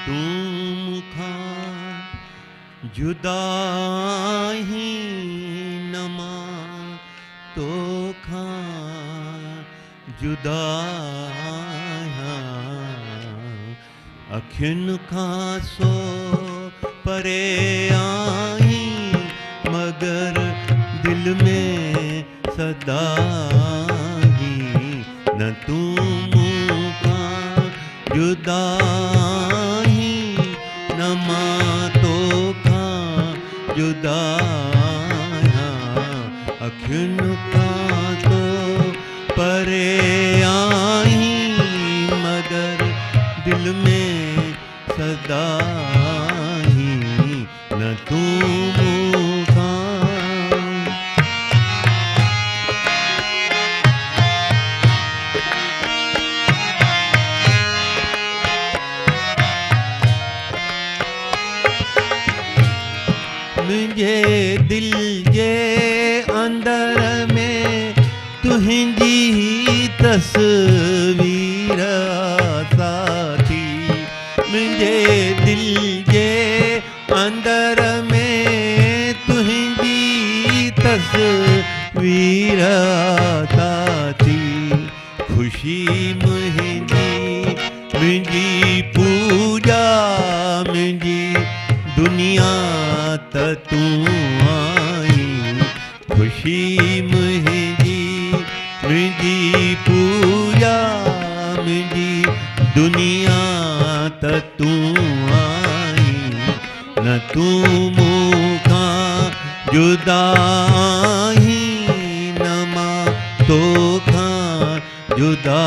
तूं खां जुदा ही न मां तोखां जुदा अखियुनि खां सो परे आहीं मगर दिल में सदा ही न तूं मूंखां जुदा ही न मां तोखां जुदा अखियुनि खां सो परे आहीं मगर दिल में सदा ही न तूं मूंखां मुंहिंजे दिल जे अंदर में तुंहिंजी तस्वीर साथी मुंहिंजे दिल जे अंदर में तुंहिंजी तस्वीर साथी ख़ुशी मुंहिंजी पूजा मुंहिंजी दुनिया त तूं आई ख़ुशी मुंहिंजी पूजा मुंहिंजी दुनिया त तूं आई न तूं मूंखां जुदा ही न मां तोखां जुदा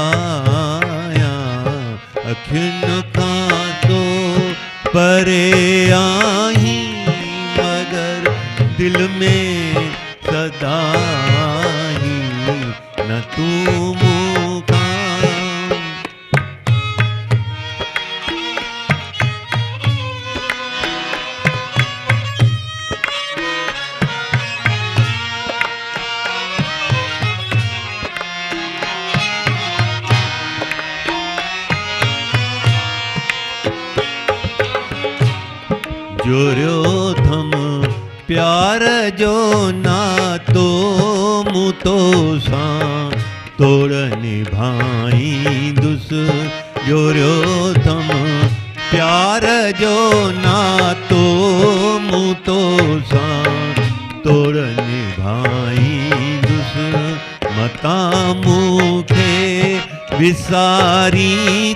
अखियुनि खां तो परे आहीं मगर दिल में सदा ही न तूं मूंखां जोरियो थम प्यार जो नातो मूं तो सां तोड़ निभाईंदुसि जोरियो थम प्यार जो नातो मूं तो सां तोड़ निभाईंदुसि मतां मूंखे विसारी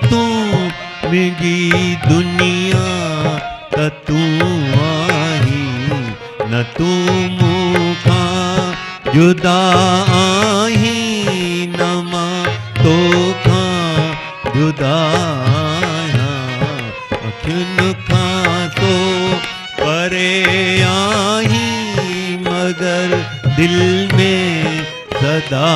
तूं मुंहिंजी दुनिया त तूं आहीं न तूं मूंखां जुदा आहीं न मां तोखां जुदा अखियुनि खां तो परे आहीं मगर दिल में सदा